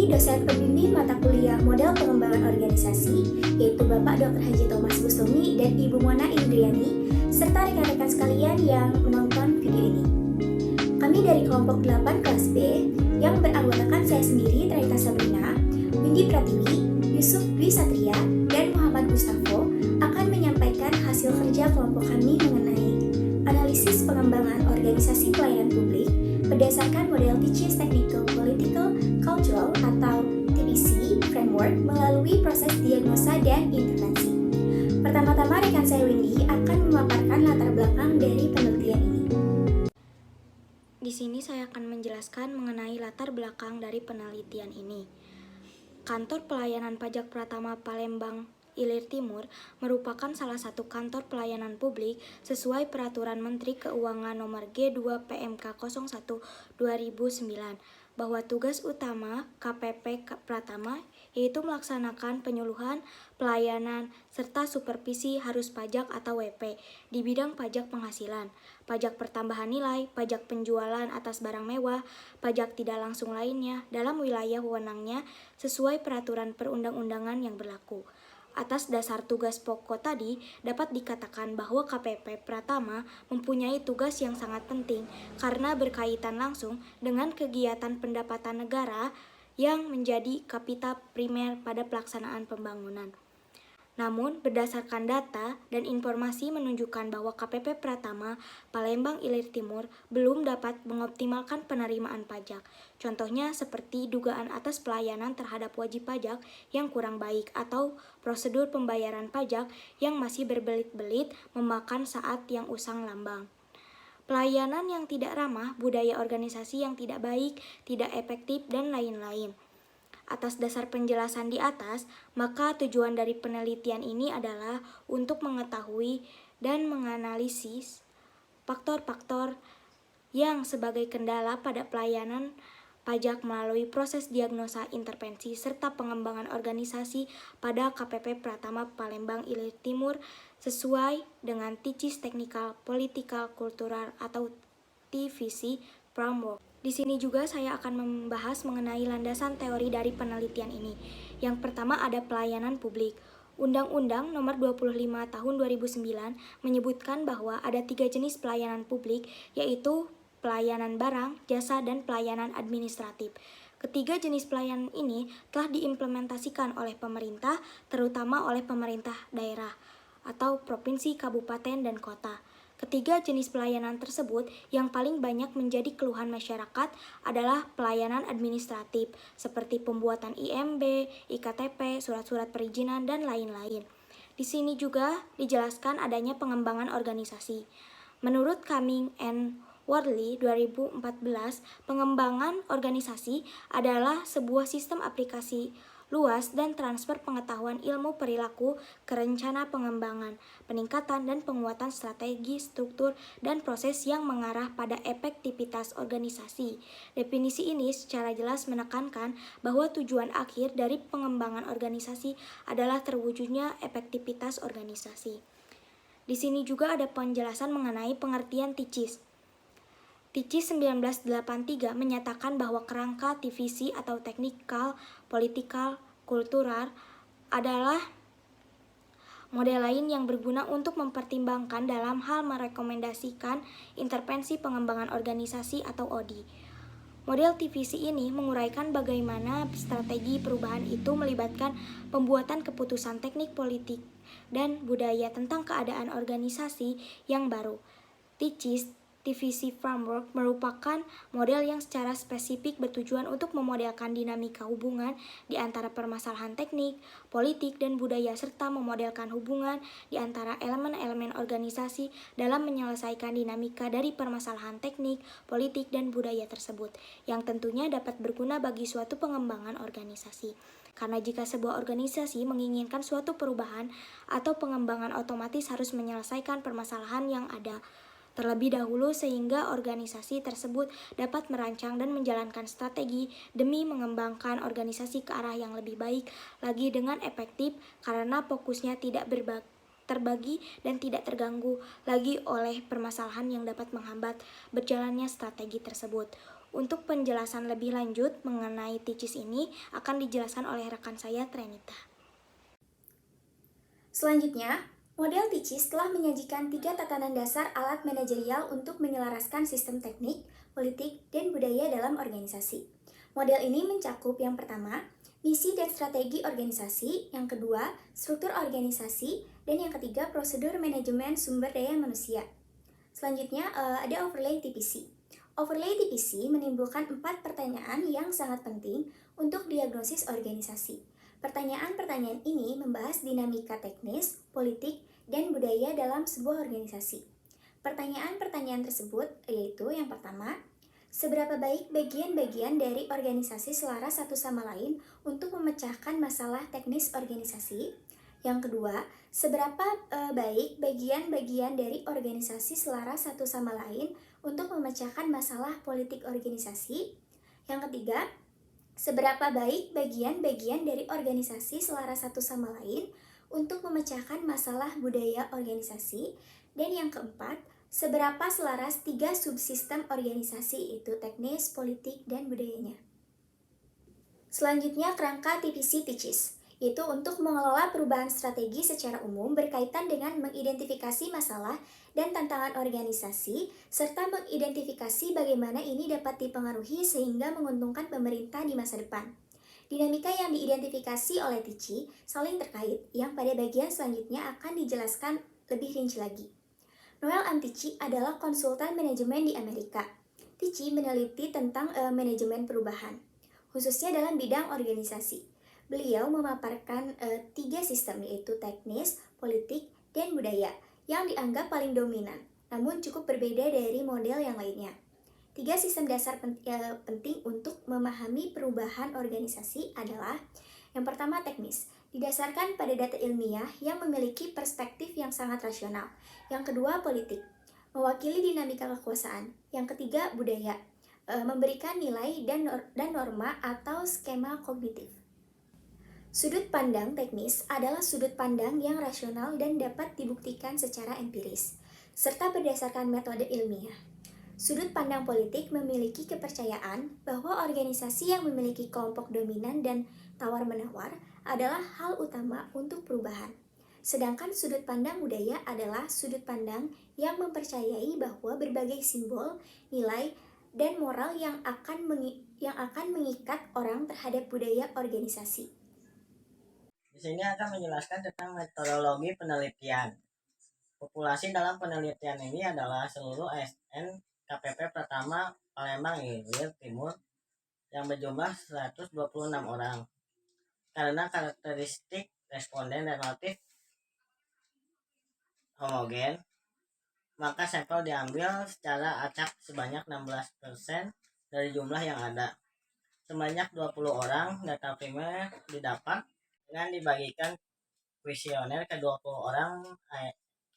dosen pembimbing mata kuliah Model Pengembangan Organisasi, yaitu Bapak Dr. Haji Thomas Bustomi dan Ibu Mona Indriani, serta rekan-rekan sekalian yang menonton video ini. Kami dari kelompok 8 kelas B yang beranggotakan saya sendiri, Traita Sabrina, Windy Pratiwi, Yusuf Dwi Satria, dan Muhammad Gustavo akan menyampaikan hasil kerja kelompok kami mengenai analisis pengembangan organisasi pelayanan publik berdasarkan model Teaching Technical Political Cultural atau TPC framework melalui proses diagnosa dan intervensi. Pertama-tama rekan saya Windy akan memaparkan latar belakang dari penelitian ini. Di sini saya akan menjelaskan mengenai latar belakang dari penelitian ini. Kantor Pelayanan Pajak Pratama Palembang Ilir Timur merupakan salah satu kantor pelayanan publik sesuai Peraturan Menteri Keuangan Nomor G2 PMK 01 2009 bahwa tugas utama KPP Pratama yaitu melaksanakan penyuluhan, pelayanan, serta supervisi harus pajak atau WP di bidang pajak penghasilan, pajak pertambahan nilai, pajak penjualan atas barang mewah, pajak tidak langsung lainnya dalam wilayah wewenangnya sesuai peraturan perundang-undangan yang berlaku. Atas dasar tugas pokok tadi, dapat dikatakan bahwa KPP Pratama mempunyai tugas yang sangat penting karena berkaitan langsung dengan kegiatan pendapatan negara yang menjadi kapital primer pada pelaksanaan pembangunan. Namun, berdasarkan data dan informasi menunjukkan bahwa KPP Pratama Palembang Ilir Timur belum dapat mengoptimalkan penerimaan pajak. Contohnya seperti dugaan atas pelayanan terhadap wajib pajak yang kurang baik atau prosedur pembayaran pajak yang masih berbelit-belit memakan saat yang usang lambang. Pelayanan yang tidak ramah, budaya organisasi yang tidak baik, tidak efektif, dan lain-lain. Atas dasar penjelasan di atas, maka tujuan dari penelitian ini adalah untuk mengetahui dan menganalisis faktor-faktor yang sebagai kendala pada pelayanan pajak melalui proses diagnosa intervensi serta pengembangan organisasi pada KPP Pratama Palembang Ilir Timur sesuai dengan Teaching Technical Political Cultural atau TVC framework. Di sini juga saya akan membahas mengenai landasan teori dari penelitian ini. Yang pertama ada pelayanan publik. Undang-Undang Nomor 25 Tahun 2009 menyebutkan bahwa ada 3 jenis pelayanan publik, yaitu pelayanan barang, jasa, dan pelayanan administratif. Ketiga jenis pelayanan ini telah diimplementasikan oleh pemerintah, terutama oleh pemerintah daerah atau provinsi, kabupaten, dan kota. Ketiga jenis pelayanan tersebut yang paling banyak menjadi keluhan masyarakat adalah pelayanan administratif seperti pembuatan IMB, IKTP, surat-surat perizinan, dan lain-lain. Di sini juga dijelaskan adanya pengembangan organisasi. Menurut Cumming and Worley 2014, pengembangan organisasi adalah sebuah sistem aplikasi luas dan transfer pengetahuan ilmu perilaku ke rencana pengembangan, peningkatan dan penguatan strategi, struktur, dan proses yang mengarah pada efektivitas organisasi. Definisi ini secara jelas menekankan bahwa tujuan akhir dari pengembangan organisasi adalah terwujudnya efektivitas organisasi. Di sini juga ada penjelasan mengenai pengertian TICIS. TICIS 1983 menyatakan bahwa kerangka TVC atau Technical Political Cultural adalah model lain yang berguna untuk mempertimbangkan dalam hal merekomendasikan intervensi pengembangan organisasi atau ODI. Model TVC ini menguraikan bagaimana strategi perubahan itu melibatkan pembuatan keputusan teknik politik dan budaya tentang keadaan organisasi yang baru. TICIS TVC Framework merupakan model yang secara spesifik bertujuan untuk memodelkan dinamika hubungan di antara permasalahan teknik, politik, dan budaya serta memodelkan hubungan di antara elemen-elemen organisasi dalam menyelesaikan dinamika dari permasalahan teknik, politik, dan budaya tersebut, yang tentunya dapat berguna bagi suatu pengembangan organisasi. Karena jika sebuah organisasi menginginkan suatu perubahan atau pengembangan otomatis harus menyelesaikan permasalahan yang ada terlebih dahulu sehingga organisasi tersebut dapat merancang dan menjalankan strategi demi mengembangkan organisasi ke arah yang lebih baik lagi dengan efektif karena fokusnya tidak terbagi dan tidak terganggu lagi oleh permasalahan yang dapat menghambat berjalannya strategi tersebut. Untuk penjelasan lebih lanjut mengenai TICIS ini akan dijelaskan oleh rekan saya Trenita. Selanjutnya, model TICIS telah menyajikan 3 tatanan dasar alat manajerial untuk menyelaraskan sistem teknik, politik, dan budaya dalam organisasi. Model ini mencakup yang pertama, misi dan strategi organisasi, yang kedua, struktur organisasi, dan yang ketiga, prosedur manajemen sumber daya manusia. Selanjutnya, ada overlay TPC. Overlay TPC menimbulkan 4 pertanyaan yang sangat penting untuk diagnosis organisasi. Pertanyaan-pertanyaan ini membahas dinamika teknis, politik, dan budaya dalam sebuah organisasi. Pertanyaan-pertanyaan tersebut yaitu yang pertama, seberapa baik bagian-bagian dari organisasi selaras satu sama lain untuk memecahkan masalah teknis organisasi? Yang kedua, seberapa baik bagian-bagian dari organisasi selaras satu sama lain untuk memecahkan masalah politik organisasi? Yang ketiga, seberapa baik bagian-bagian dari organisasi selaras satu sama lain untuk memecahkan masalah budaya organisasi? Dan yang keempat, seberapa selaras 3 subsistem organisasi itu teknis, politik, dan budayanya? Selanjutnya, kerangka TPC TICIS, yaitu untuk mengelola perubahan strategi secara umum berkaitan dengan mengidentifikasi masalah dan tantangan organisasi, serta mengidentifikasi bagaimana ini dapat dipengaruhi sehingga menguntungkan pemerintah di masa depan. Dinamika yang diidentifikasi oleh TICI saling terkait, yang pada bagian selanjutnya akan dijelaskan lebih rinci lagi. Noel Antici adalah konsultan manajemen di Amerika. TICI meneliti tentang manajemen perubahan, khususnya dalam bidang organisasi. Beliau memaparkan 3 sistem, yaitu teknis, politik, dan budaya, yang dianggap paling dominan, namun cukup berbeda dari model yang lainnya. 3 sistem dasar penting untuk memahami perubahan organisasi adalah: yang pertama, teknis, didasarkan pada data ilmiah yang memiliki perspektif yang sangat rasional. Yang kedua, politik, mewakili dinamika kekuasaan. Yang ketiga, budaya, memberikan nilai dan norma atau skema kognitif. Sudut pandang teknis adalah sudut pandang yang rasional dan dapat dibuktikan secara empiris, serta berdasarkan metode ilmiah. Sudut pandang politik memiliki kepercayaan bahwa organisasi yang memiliki kelompok dominan dan tawar-menawar adalah hal utama untuk perubahan. Sedangkan sudut pandang budaya adalah sudut pandang yang mempercayai bahwa berbagai simbol, nilai, dan moral yang akan mengikat orang terhadap budaya organisasi. Di sini akan menjelaskan tentang metodologi penelitian. Populasi dalam penelitian ini adalah seluruh ASN KPP pertama Palembang Ilir Timur yang berjumlah 126 orang. Karena karakteristik responden relatif homogen, maka sampel diambil secara acak sebanyak 16% dari jumlah yang ada. Sebanyak 20 orang data primer didapat dengan dibagikan kuesioner ke 20 orang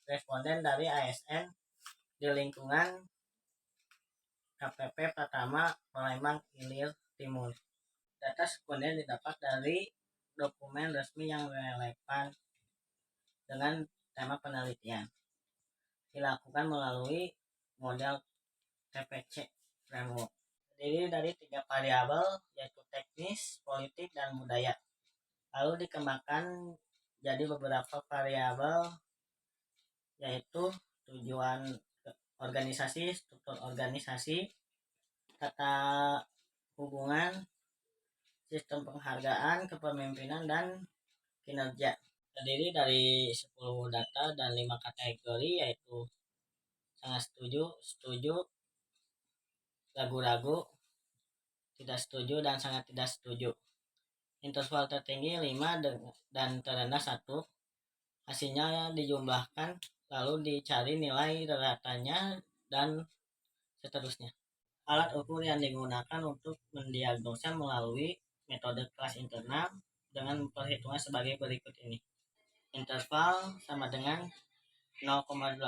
responden dari ASN di lingkungan KPP pertama Palembang Ilir Timur. Data sekunder didapat dari dokumen resmi yang relevan dengan tema penelitian. Dilakukan melalui model TPC framework. Terdiri dari 3 variabel, yaitu teknis, politik, dan budaya. Lalu dikembangkan jadi beberapa variabel, yaitu tujuan organisasi, struktur organisasi, tata hubungan, sistem penghargaan, kepemimpinan, dan kinerja. Terdiri dari 10 data dan 5 kategori, yaitu sangat setuju, setuju, ragu-ragu, tidak setuju, dan sangat tidak setuju. Interval tertinggi 5 dan terendah 1. Hasilnya dijumlahkan, lalu dicari nilai ratanya, dan seterusnya. Alat ukur yang digunakan untuk mendiagnosa melalui metode kelas internal dengan perhitungan sebagai berikut ini. Interval sama dengan 0,80,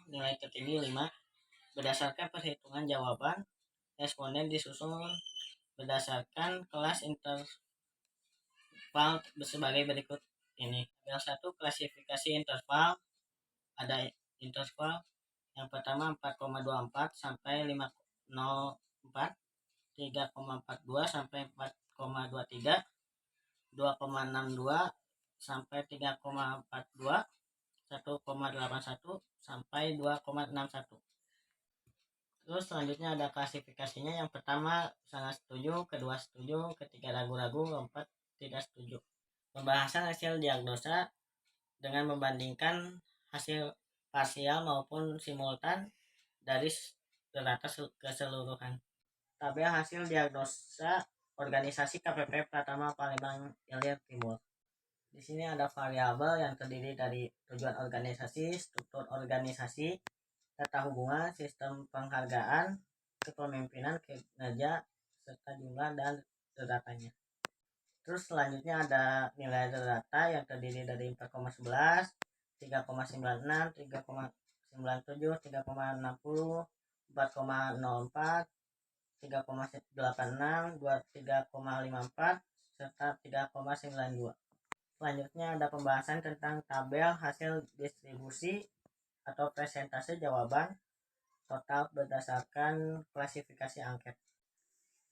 nilai tertinggi 5. Berdasarkan perhitungan jawaban, responden disusun berdasarkan kelas interval sebagai berikut ini. Tabel 1, klasifikasi interval. Ada interval yang pertama 4,24 sampai 5,04, 3,42 sampai 4,23, 2,62 sampai 3,42, 1,81 sampai 2,61. Terus selanjutnya ada klasifikasinya. Yang pertama sangat setuju, kedua setuju, ketiga ragu-ragu, keempat tidak setuju. Pembahasan hasil diagnosa dengan membandingkan hasil parsial maupun simultan dari rata keseluruhan. Tabel hasil diagnosa organisasi KPP Pratama Palembang Ilir Timur. Di sini ada variabel yang terdiri dari tujuan organisasi, struktur organisasi, tata hubungan, sistem penghargaan, kepemimpinan, kinerja, serta jumlah dan datanya. Terus selanjutnya ada nilai data yang terdiri dari 4,11, 3,96, 3,97, 3,60, 4,04, 3,86, 3,54, serta 3,92. Selanjutnya ada pembahasan tentang tabel hasil distribusi atau presentase jawaban total berdasarkan klasifikasi angket.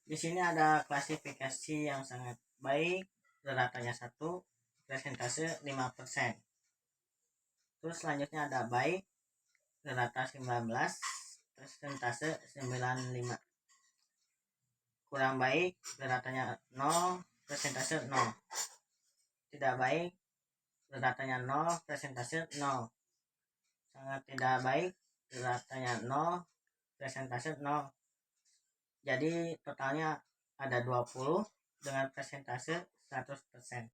Di sini ada klasifikasi yang sangat baik, ratanya 1, presentase 5%. Terus selanjutnya ada baik, rata 19, presentase 95. Kurang baik, ratanya 0, presentase 0. Tidak baik, ratanya 0, presentase 0. Sangat tidak baik, ratanya 0, presentase 0. Jadi totalnya ada 20 dengan presentase 100%.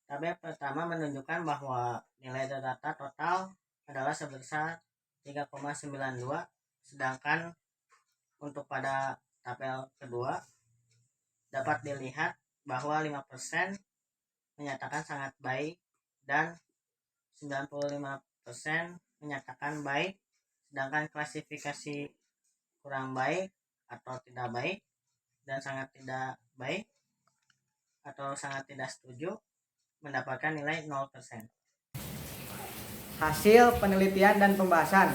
Tabel pertama menunjukkan bahwa nilai data total adalah sebesar 3,92, sedangkan untuk pada tabel kedua dapat dilihat bahwa 5% menyatakan sangat baik dan 95% menyatakan baik, sedangkan klasifikasi kurang baik atau tidak baik dan sangat tidak baik atau sangat tidak setuju mendapatkan nilai 0%. Hasil penelitian dan pembahasan.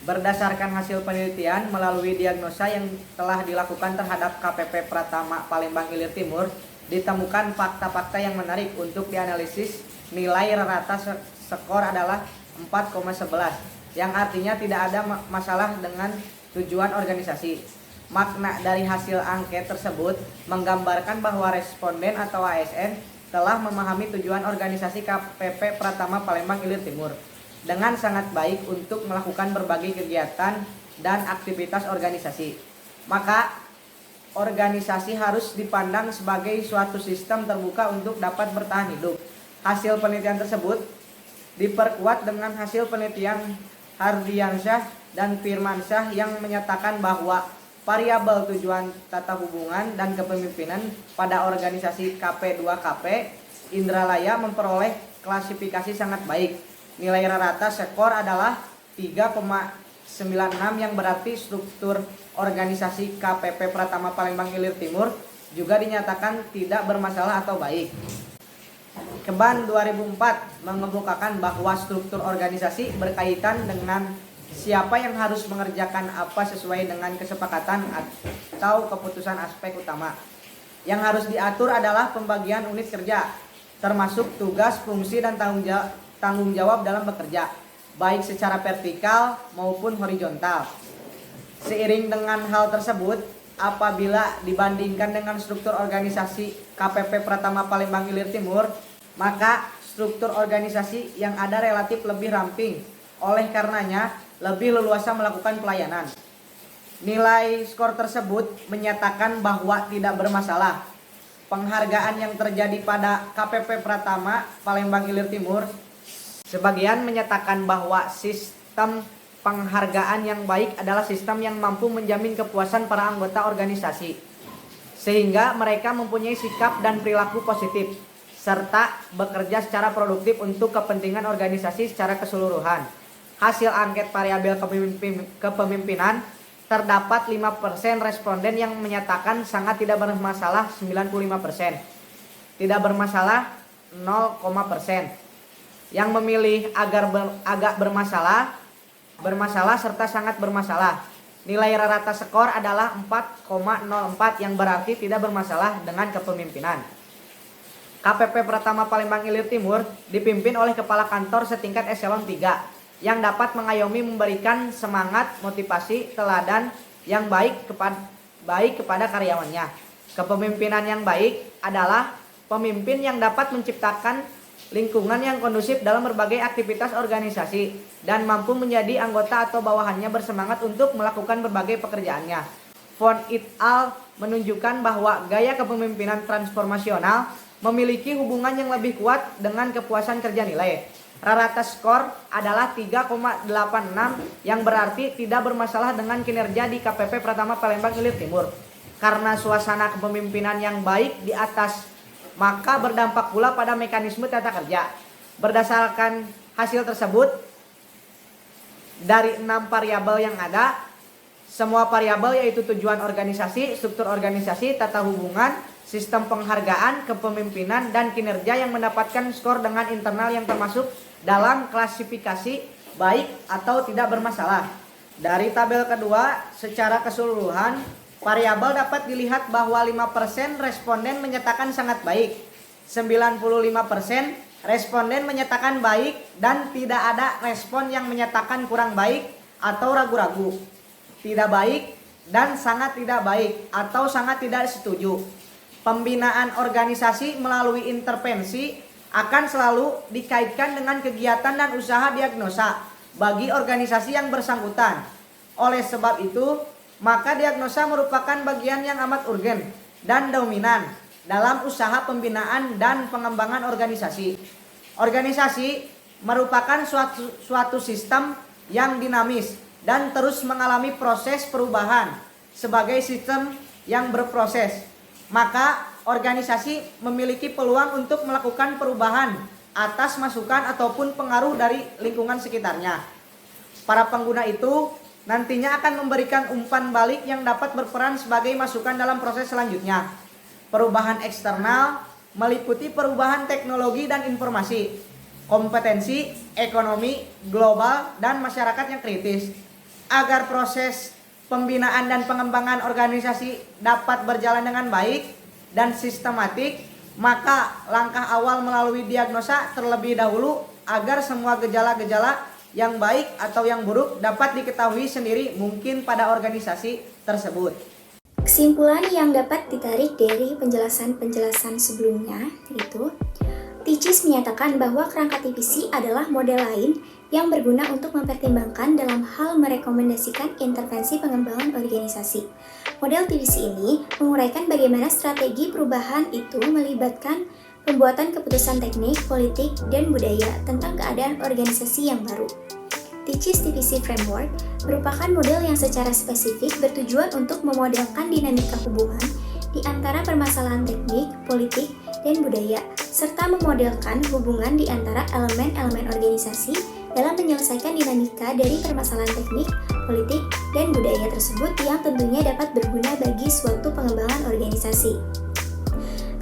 Berdasarkan hasil penelitian melalui diagnosa yang telah dilakukan terhadap KPP Pratama Palembang Ilir Timur, ditemukan fakta-fakta yang menarik untuk dianalisis. Nilai rata skor adalah 4,11, yang artinya tidak ada masalah dengan tujuan organisasi. Makna dari hasil angket tersebut menggambarkan bahwa responden atau ASN telah memahami tujuan organisasi KPP Pratama Palembang Ilir Timur dengan sangat baik untuk melakukan berbagai kegiatan dan aktivitas organisasi. Maka organisasi harus dipandang sebagai suatu sistem terbuka untuk dapat bertahan hidup. Hasil penelitian tersebut diperkuat dengan hasil penelitian Hardiansyah dan Firmansyah yang menyatakan bahwa variabel tujuan tata hubungan dan kepemimpinan pada organisasi KP2KP Indralaya memperoleh klasifikasi sangat baik. Nilai rata skor adalah 3,96, yang berarti struktur organisasi KPP Pratama Palembang Ilir Timur juga dinyatakan tidak bermasalah atau baik. Keban 2004 mengemukakan bahwa struktur organisasi berkaitan dengan siapa yang harus mengerjakan apa sesuai dengan kesepakatan atau keputusan aspek utama. Yang harus diatur adalah pembagian unit kerja, termasuk tugas, fungsi, dan tanggung jawab dalam bekerja, baik secara vertikal maupun horizontal. Seiring dengan hal tersebut, apabila dibandingkan dengan struktur organisasi KPP Pratama Palembang Ilir Timur, maka struktur organisasi yang ada relatif lebih ramping, oleh karenanya lebih leluasa melakukan pelayanan. Nilai skor tersebut menyatakan bahwa tidak bermasalah. Penghargaan yang terjadi pada KPP Pratama Palembang Ilir Timur, sebagian menyatakan bahwa sistem penghargaan yang baik adalah sistem yang mampu menjamin kepuasan para anggota organisasi, sehingga mereka mempunyai sikap dan perilaku positif, serta bekerja secara produktif untuk kepentingan organisasi secara keseluruhan. Hasil angket variabel kepemimpinan, terdapat 5% responden yang menyatakan sangat tidak bermasalah 95%, tidak bermasalah 0,%, yang memilih agak bermasalah, serta sangat bermasalah Nilai rata skor adalah 4,04 yang berarti tidak bermasalah dengan kepemimpinan. KPP Pratama Palembang Ilir Timur dipimpin oleh Kepala Kantor setingkat eselon 3 yang dapat mengayomi, memberikan semangat, motivasi, teladan yang baik kepada karyawannya. Kepemimpinan yang baik adalah pemimpin yang dapat menciptakan lingkungan yang kondusif dalam berbagai aktivitas organisasi dan mampu menjadi anggota atau bawahannya bersemangat untuk melakukan berbagai pekerjaannya. Von et al. Menunjukkan bahwa gaya kepemimpinan transformasional memiliki hubungan yang lebih kuat dengan kepuasan kerja nilai. Rata skor adalah 3,86 yang berarti tidak bermasalah dengan kinerja di KPP Pratama Palembang Ilir Timur. Karena suasana kepemimpinan yang baik di atas, maka berdampak pula pada mekanisme tata kerja. Berdasarkan hasil tersebut, dari 6 variabel yang ada, semua variabel yaitu tujuan organisasi, struktur organisasi, tata hubungan, sistem penghargaan, kepemimpinan, dan kinerja yang mendapatkan skor dengan internal yang termasuk dalam klasifikasi baik atau tidak bermasalah. Dari tabel kedua, secara keseluruhan, variabel dapat dilihat bahwa 5% responden menyatakan sangat baik, 95% responden menyatakan baik, dan tidak ada respon yang menyatakan kurang baik atau ragu-ragu, tidak baik, dan sangat tidak baik atau sangat tidak setuju. Pembinaan organisasi melalui intervensi akan selalu dikaitkan dengan kegiatan dan usaha diagnosa bagi organisasi yang bersangkutan. Oleh sebab itu, maka diagnosa merupakan bagian yang amat urgen dan dominan dalam usaha pembinaan dan pengembangan organisasi. Organisasi merupakan suatu sistem yang dinamis dan terus mengalami proses perubahan. Sebagai sistem yang berproses, maka organisasi memiliki peluang untuk melakukan perubahan atas masukan ataupun pengaruh dari lingkungan sekitarnya. Para pengguna itu nantinya akan memberikan umpan balik yang dapat berperan sebagai masukan dalam proses selanjutnya. Perubahan eksternal meliputi perubahan teknologi dan informasi, kompetensi, ekonomi, global, dan masyarakat yang kritis. Agar proses pembinaan dan pengembangan organisasi dapat berjalan dengan baik dan sistematik, maka langkah awal melalui diagnosa terlebih dahulu agar semua gejala-gejala yang baik atau yang buruk dapat diketahui sendiri mungkin pada organisasi tersebut. Kesimpulan yang dapat ditarik dari penjelasan-penjelasan sebelumnya yaitu TICIS menyatakan bahwa kerangka TPC adalah model lain yang berguna untuk mempertimbangkan dalam hal merekomendasikan intervensi pengembangan organisasi. Model TPC ini menguraikan bagaimana strategi perubahan itu melibatkan pembuatan keputusan teknik, politik, dan budaya tentang keadaan organisasi yang baru. TICIS TPC Framework merupakan model yang secara spesifik bertujuan untuk memodelkan dinamika hubungan di antara permasalahan teknik, politik, dan budaya, serta memodelkan hubungan di antara elemen-elemen organisasi dalam menyelesaikan dinamika dari permasalahan teknik, politik, dan budaya tersebut yang tentunya dapat berguna bagi suatu pengembangan organisasi.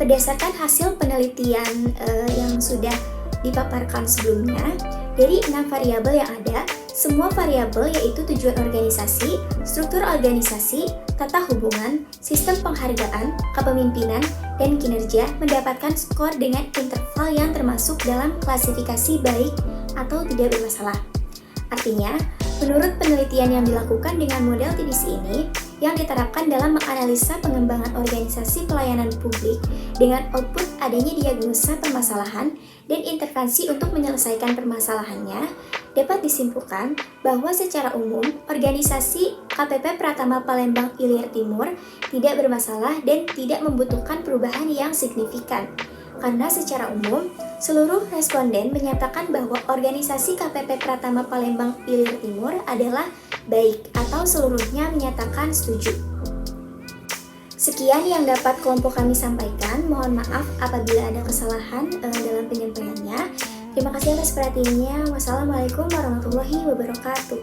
Berdasarkan hasil penelitian yang sudah dipaparkan sebelumnya, dari 6 variabel yang ada, semua variabel yaitu tujuan organisasi, struktur organisasi, tata hubungan, sistem penghargaan, kepemimpinan, dan kinerja mendapatkan skor dengan interval yang termasuk dalam klasifikasi baik atau tidak bermasalah. Artinya, menurut penelitian yang dilakukan dengan model TPC ini, yang diterapkan dalam menganalisa pengembangan organisasi pelayanan publik dengan output adanya diagnosa permasalahan dan intervensi untuk menyelesaikan permasalahannya, dapat disimpulkan bahwa secara umum organisasi KPP Pratama Palembang Ilir Timur tidak bermasalah dan tidak membutuhkan perubahan yang signifikan. Karena secara umum, seluruh responden menyatakan bahwa organisasi KPP Pratama Palembang Ilir Timur adalah baik atau seluruhnya menyatakan setuju. Sekian yang dapat kelompok kami sampaikan. Mohon maaf apabila ada kesalahan dalam penyampaiannya. Terima kasih atas perhatiannya. Wassalamualaikum warahmatullahi wabarakatuh.